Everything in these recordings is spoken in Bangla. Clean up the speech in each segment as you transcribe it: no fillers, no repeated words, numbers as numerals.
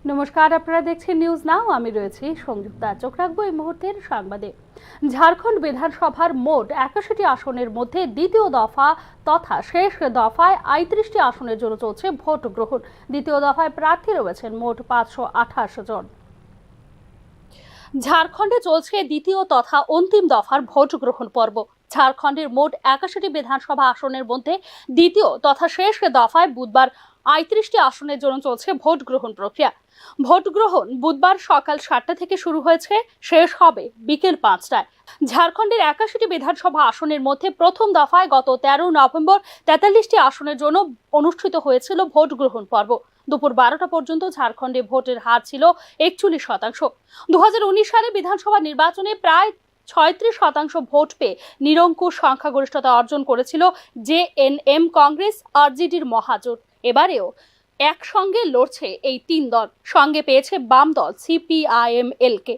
নমস্কার, আপনারা দেখছেন নিউজ নাও। আমি রয়েছি সংযুক্তা। চোখ রাখবো এই মুহূর্তের সংবাদে। ঝাড়খণ্ড বিধানসভার মোট 81টি আসনের মধ্যে দ্বিতীয় দফা তথা শেষ দফায় ৩৫টি আসনের জন্য চলছে ভোট গ্রহণ। দ্বিতীয় দফায় প্রার্থী রয়েছেন মোট 528 জন। ঝাড়খণ্ডে চলছে দ্বিতীয় তথা অন্তিম দফার ভোট গ্রহণ পর্ব। ঝাড়খণ্ডের মোট 81টি বিধানসভা আসনের মধ্যে দ্বিতীয় তথা শেষ দফায় বুধবার ৩৫টি আসনের জন্য চলছে ভোট গ্রহণ প্রক্রিয়া। ভোট গ্রহণ বুধবার সকাল 7টা থেকে শুরু হয়েছে, শেষ হবে বিকেল 5টায়। ঝাড়খণ্ডের 81টি বিধানসভা আসনের মধ্যে প্রথম দফায় গত 13 নভেম্বর 43টি আসনের জন্য অনুষ্ঠিত হয়েছিল ভোট গ্রহণ পর্ব। দুপুর 12টা পর্যন্ত ঝাড়খণ্ডে ভোটের হার ছিল 41%। 2019 সালে বিধানসভা নির্বাচনে প্রায় 36% ভোট পেয়ে নিরঙ্কুশ সংখ্যাগরিষ্ঠতা অর্জন করেছিল জেএনএম কংগ্রেস আরজেডির মহাজোট। এবারেও একসঙ্গে লড়ছে এই তিন দল, সঙ্গে পেয়েছে বাম দল সিপিআইএমএল কে।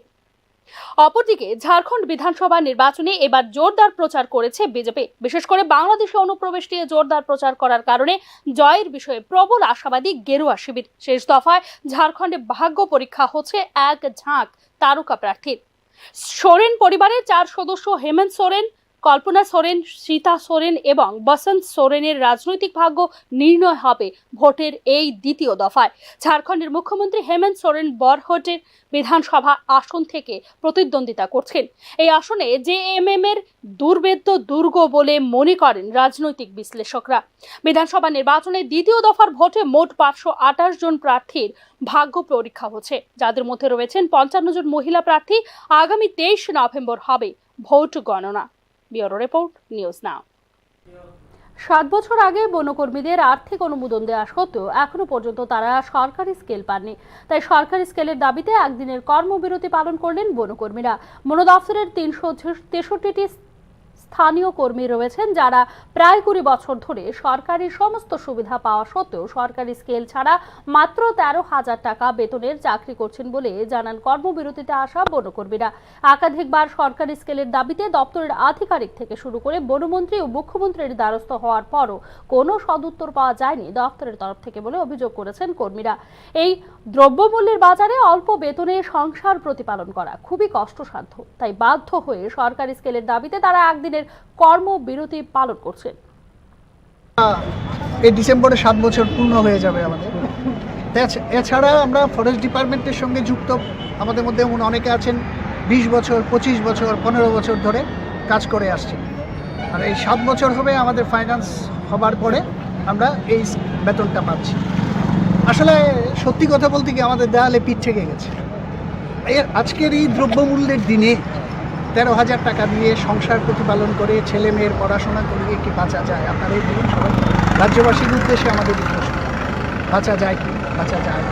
অপরদিকে ঝাড়খণ্ড বিধানসভা নির্বাচনে এবার জোরদার প্রচার করেছে বিজেপি। বিশেষ করে বাংলাদেশে অনুপ্রবেশ নিয়ে জোরদার প্রচার করার কারণে জয়ের বিষয়ে প্রবল আশাবাদী গেরুয়া শিবির। শেষ দফায় ঝাড়খণ্ডে ভাগ্য পরীক্ষা হচ্ছে এক ঝাঁক তারকা প্রার্থীর। সোরেন পরিবারের 4 সদস্য হেমন্ত সোরেন, কল্পনা সোরেন, সীতা সোরেন এবং বসন্ত সোরেনের রাজনৈতিক ভাগ্য নির্ণয় হবে ভোটের এই দ্বিতীয় দফায়। ঝাড়খণ্ডের মুখ্যমন্ত্রী হেমন্ত সোরেন বরহটের বিধানসভা আসন থেকে প্রতিদ্বন্দ্বিতা করছেন। এই আসনে জেএমএম এর দুর্ভেদ্য দুর্গ বলে মনে করেন রাজনৈতিক বিশ্লেষকরা। বিধানসভা নির্বাচনে দ্বিতীয় দফার ভোটে মোট 528 জন প্রার্থীর ভাগ্য পরীক্ষা হচ্ছে, যাদের মধ্যে রয়েছেন 55 জন মহিলা প্রার্থী। আগামী 23 নভেম্বর হবে ভোট গণনা। Bureau report, news now. 7 বছর আগে বনকর্মীদের আর্থিক অনুমোদন দেওয়া সত্ত্বেও এখনো পর্যন্ত তারা সরকারি স্কেল পাননি। তাই সরকারি স্কেলের দাবিতে একদিনের কর্মবিরতি পালন করলেন বনকর্মীরা। বন দফতরের 363টি স্থানীয় কর্মী রয়েছেন, যারা প্রায় 20 বছর ধরে সরকারি সমস্ত সুবিধা পাওয়া সত্ত্বেও সরকারি স্কেল ছাড়া মাত্র 13,000 টাকা বেতনের চাকরি করছেন বলে জানান কর্মবিরতিতে আসা বনকর্মীরা। একাধিকবার সরকারি স্কেলের দাবিতে দপ্তরের আধিকারিক থেকে শুরু করে বনমন্ত্রী ও মুখ্যমন্ত্রীর দ্বারস্থ হওয়ার পরও কোনো সদুত্তর পাওয়া যায়নি দপ্তরের তরফ থেকে বলে অভিযোগ করেছেন কর্মীরা। এই দ্রব্যমূল্যের বাজারে অল্প বেতনে সংসার প্রতিপালন করা খুবই কষ্টসাধ্য, তাই বাধ্য হয়ে সরকারি স্কেলের দাবিতে তারা একদিনের কর্মবিরতি পালন করছেন। এই ডিসেম্বরে 7 বছর পূর্ণ হয়ে যাবে আমাদের। এছাড়া আমরা ফরেস্ট ডিপার্টমেন্টের সঙ্গে যুক্ত, আমাদের মধ্যে অনেকে আছেন 20 বছর, 25 বছর, 15 বছর ধরে কাজ করে আসছেন। আর এই 7 বছর হবে আমাদের ফাইন্যান্স হবার পরে আমরা এই বেতনটা পাচ্ছি। আসলে সত্যি কথা বলতে কি আমাদের দেয়ালে পিঠ থেকে গেছে। আজকের এই দ্রব্যমূল্যের দিনে 13,000 টাকা দিয়ে সংসার প্রতিপালন করে ছেলে মেয়ের পড়াশোনা করিয়ে কি বাঁচা যায়? আপনারা এই বলুন, সবাই রাজ্যবাসীর উদ্দেশ্যে আমাদের প্রশ্ন, বাঁচা যায় কি বাঁচা যায়?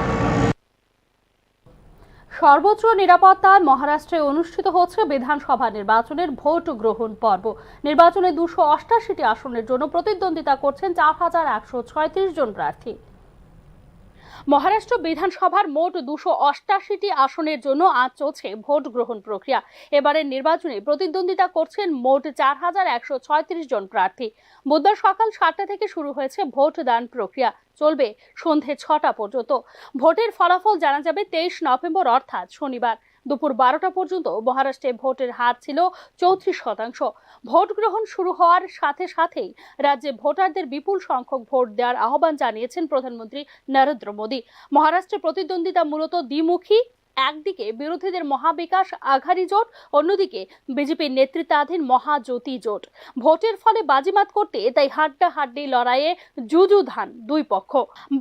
সর্বোচ্চ নিরাপত্তায় মহারাষ্ট্রে অনুষ্ঠিত হচ্ছে বিধানসভা নির্বাচনের ভোট গ্রহণ পর্ব। নির্বাচনে 288টি আসনের জন্য প্রতিদ্বন্দ্বিতা করছেন 4,136 জন প্রার্থী। মহারাষ্ট্র বিধানসভার মোট 288টি আসনের জন্য আজ চলছে ভোট গ্রহণ প্রক্রিয়া। এবারের নির্বাচনে প্রতিদ্বন্দ্বিতা করছেন মোট 4,136 জন প্রার্থী। বুধবার সকাল 7টা থেকে শুরু হয়েছে ভোট দান প্রক্রিয়া, চলবে সন্ধে 6টা পর্যন্ত। ভোটের ফলাফল জানা যাবে 23 নভেম্বর অর্থাৎ শনিবার দুপুর 12টা পর্যন্ত। মহারাষ্ট্রে ভোটের হার ছিল 34%। ভোট গ্রহণ শুরু হওয়ার সাথে সাথেই রাজ্যে ভোটারদের বিপুল সংখ্যক ভোট দেওয়ার আহ্বান জানিয়েছেন প্রধানমন্ত্রী নরেন্দ্র মোদী। মহারাষ্ট্রে প্রতিদ্বন্দ্বিতা মূলত দ্বিমুখী। একদিকে বিরোধীদের মহাবিকাশ আঘাড়ি জোট, অন্যদিকে বিজেপির নেতৃত্বাধীন মহাজ্যোতি জোট। ভোটের ফলে বাজিমাত করতে তাই হাড্ডাহাড্ডি লড়াইয়ে যুযুধান দুই পক্ষ।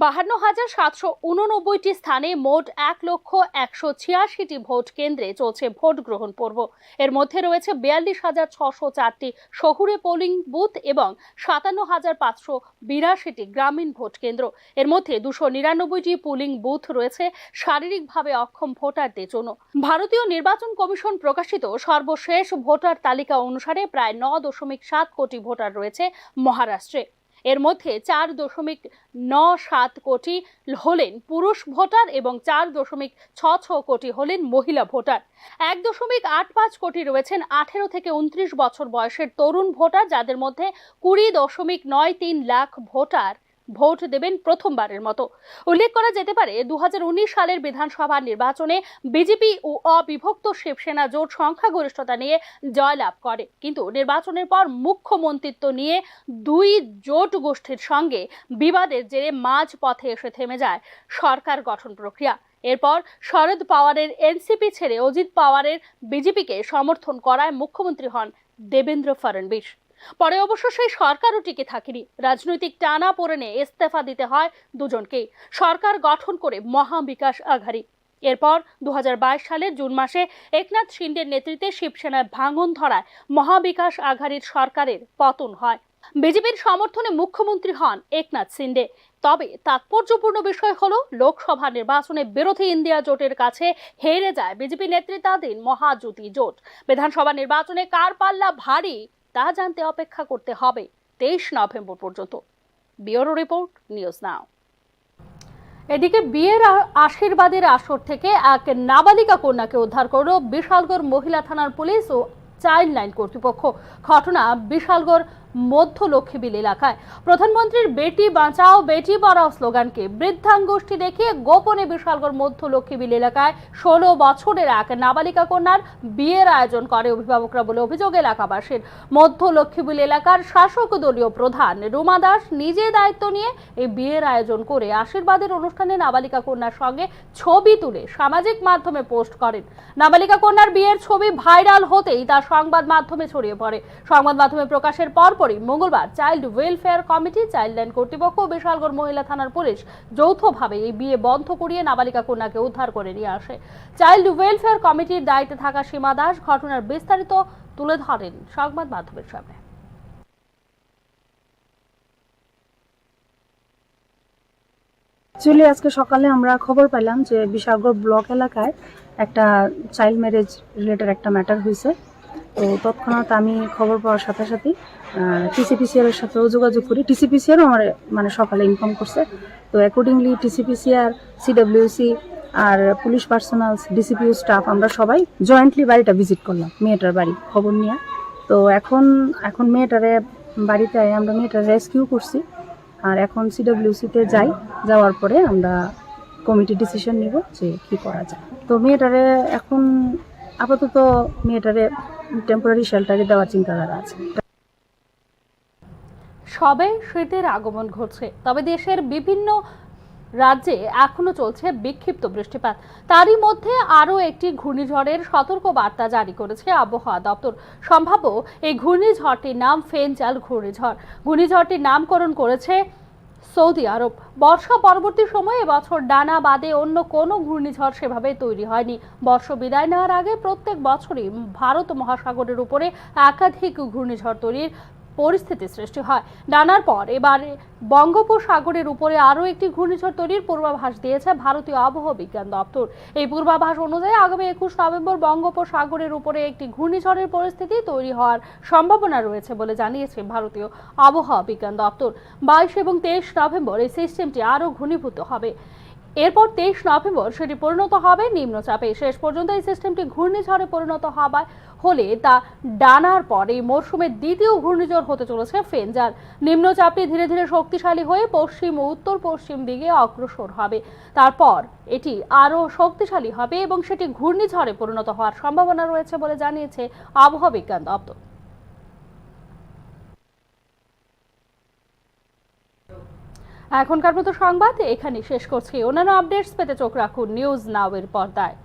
52,789টি স্থানে মোট 1,186টি ভোট কেন্দ্রে চলছে ভোট গ্রহণ পর্ব। এর মধ্যে রয়েছে 42,604টি শহুরে পোলিং বুথ এবং 57,582টি গ্রামীণ ভোট কেন্দ্র। এর মধ্যে 299টি পোলিং বুথ রয়েছে শারীরিকভাবে অক্ষম ভোটারদের জন্য। ভারতীয় নির্বাচন কমিশন প্রকাশিত সর্বশেষ ভোটার তালিকা অনুসারে প্রায় 9.7 কোটি ভোটার রয়েছে মহারাষ্ট্রে। এর মধ্যে 4.97 কোটি হলেন পুরুষ ভোটার এবং 4.66 কোটি হলেন মহিলা ভোটার। 1.85 কোটি রয়েছেন 18 থেকে 29 বছর বয়সের তরুণ ভোটার, যাদের মধ্যে 20.93 লাখ ভোটার ভোট দেবেন প্রথমবারের মতো। উল্লেখ করা যেতে পারে 2019 সালের বিধানসভা নির্বাচনে বিজেপি ও অবিভক্ত শিবসেনা জোট সংখ্যাগরিষ্ঠতা নিয়ে জয়লাভ করে, কিন্তু নির্বাচনের পর মুখ্যমন্ত্রিত্ব নিয়ে দুই জোট গোষ্ঠীর সঙ্গে বিবাদের জেরে মাঝ পথে এসে থেমে যায় সরকার গঠন প্রক্রিয়া। এরপর শরদ পাওয়ারের এনসিপি ছেড়ে অজিত পাওয়ারের বিজেপিকে সমর্থন করায় মুখ্যমন্ত্রী হন দেবেন্দ্র ফডনবিস। পরে অবশ্য সেই সরকারও টিকে থাকেনি। রাজনৈতিক টানাপোড়েনে ইস্তফা দিতে হয় দুজনকেই। সরকার গঠন করে মহাবিকাশ আঘাড়ি। এরপর 2022 সালের জুন মাসে একনাথ শিন্ডের নেতৃত্বে শিবসেনায় ভাঙন ধরায় মহাবিকাশ আঘাড়ির সরকারের পতন হয়। বিজেপির সমর্থনে মুখ্যমন্ত্রী হন একনাথ শিন্ডে। তবে তাৎপর্যপূর্ণ বিষয় হলো, লোকসভা নির্বাচনে বিরোধী ইন্ডিয়া জোটের কাছে হেরে যায় বিজেপি নেতৃত্বাধীন মহাজোটী জোট। বিধানসভা নির্বাচনে কার পাল্লা ভারী তা জানতে অপেক্ষা করতে হবে 23 নভেম্বর পর্যন্ত। Bureau report, news now. এদিকে বিয়ের আশীর্বাদের আসর থেকে এক নাবালিকা কন্যাকে উদ্ধার করল বিশালগড় মহিলা থানার পুলিশ ও চাইল্ড লাইন কর্তৃপক্ষ। ঘটনা বিশালগড় মধ্য লক্ষ্মীবিল এলাকায়। প্রধানমন্ত্রীর বেটি বাঁচাও বেটি পড়াও স্লোগানকে বৃদ্ধাঙ্গুষ্ঠী দেখিয়ে গোপনে বিশালগড় মধ্য লক্ষ্মীবিল এলাকায় 16 বছরের এক নাবালিকা কন্যার বিয়ের আয়োজন করে অভিভাবকরা বলে অভিযোগ এলাকাবাসীর। মধ্য লক্ষ্মীবিল এলাকার শাসক দলীয় প্রধান রুমা দাস নিজে দায়িত্ব নিয়ে এই বিয়ের আয়োজন করে আশীর্বাদের অনুষ্ঠানে নাবালিকা কন্যার সঙ্গে ছবি তুলে সামাজিক মাধ্যমে পোস্ট করেন। নাবালিকা কন্যার বিয়ের ছবি ভাইরাল হতেই তা সংবাদ মাধ্যমে ছড়িয়ে পড়ে। সংবাদ মাধ্যমে প্রকাশের পরপরই মঙ্গলবার child welfare committee, child line কর্তৃপক্ষ ও বিশালগড় মহিলা থানার পুলিশ যৌথভাবে এই বিয়ে বন্ধ করিয়ে নাবালিকা কন্যাকে উদ্ধার করে নিয়ে আসে। চাইল্ড ওয়েলফেয়ার কমিটির দায়িত্বে থাকা সীমা দাস ঘটনার বিস্তারিত তুলে ধরেন সংবাদ মাধ্যমের সামনে। অ্যাকচুয়ালি আজকে সকালে আমরা খবর পেলাম যে বিশালগড় ব্লক এলাকায় একটা চাইল্ড ম্যারেজ রিলেটেড একটা ম্যাটার হয়েছে। তো তৎক্ষণাৎ আমি খবর পাওয়ার সাথে সাথে টিসিপিসিআর এর সাথেও যোগাযোগ করি। টিসিপিসিআরও আমার সকালে ইনফর্ম করছে। তো অ্যাকর্ডিংলি টিসিপিসিআর, সিডব্লিউসি আর পুলিশ পার্সোনালস, ডিসিপিউ স্টাফ আমরা সবাই জয়েন্টলি বাড়িটা ভিজিট করলাম, মেয়েটার বাড়ি খবর নিয়ে। তো এখন মেয়েটারে বাড়িতে আমরা মেয়েটার রেস্কিউ করছি। আর এখন সিডব্লিউসিতে যাওয়ার পরে আমরা কমিটি ডিসিশন নিব যে কি করা যায়। তো মেয়েটারে এখন আপাতত টেম্পোরারি শেল্টারে দেওয়ার চিন্তাধারা আছে। সবে শীতের আগমন ঘটছে, তবে দেশের বিভিন্ন রাজ্যে এখনো চলছে বিক্ষিপ্ত বৃষ্টিপাত। তারই মধ্যে আরও একটি ঘূর্ণিঝড়ের সতর্ক বার্তা জারি করেছে আবহাওয়া দপ্তর। সম্ভাব্য এই ঘূর্ণিঝড়টির নাম ফেঞ্জাল ঘূর্ণিঝড়। ঘূর্ণিঝড়টির নামকরণ করেছে সৌদি আরব। বর্ষা পরবর্তী সময়ে এবছর ডানা বাদে অন্য কোনো ঘূর্ণিঝড় সেভাবে তৈরি হয়নি। বর্ষ বিদায় নেওয়ার আগে প্রত্যেক বছরই ভারত মহাসাগরের উপরে একাধিক ঘূর্ণিঝড় তৈরির পরিস্থিতি সৃষ্টি হয়। ডানার পর এবারে বঙ্গোপসাগরের উপরে আরও একটি ঘূর্ণিঝড় তৈরির পূর্বাভাস দিয়েছে ভারতীয় আবহাওয়া বিজ্ঞান দপ্তর। এই পূর্বাভাস অনুযায়ী আগামী 21 নভেম্বর বঙ্গোপসাগরের উপরে একটি ঘূর্ণিঝড়ের পরিস্থিতি তৈরি হওয়ার সম্ভাবনা রয়েছে বলে জানিয়েছে ভারতীয় আবহাওয়া বিজ্ঞান দপ্তর। 22 এবং 23 নভেম্বর এই সিস্টেমটি আরও ঘনীভূত হবে। এরপর 23 নভেম্বর সেটি পরিণত হবে নিম্নচাপে। শেষ পর্যন্ত এই সিস্টেমটি ঘূর্ণিঝড়ে পরিণত হলে তা ডানার পর এই মরশুমের দ্বিতীয় ঘূর্ণিঝড় হতে চলেছে ফেঞ্জাল। নিম্নচাপটি ধীরে ধীরে শক্তিশালী হয়ে পশ্চিম ও উত্তর পশ্চিম দিকে অগ্রসর হবে। তারপর এটি আরও শক্তিশালী হবে এবং সেটি ঘূর্ণিঝড়ে পরিণত হওয়ার সম্ভাবনা রয়েছে বলে জানিয়েছে আবহাওয়া বিজ্ঞান দপ্তর। এখনকার মতো সংবাদ এখানেই শেষ করছি। অন্যান্য আপডেটস পেতে চোখ রাখুন নিউজ নাও এর পর্দায়।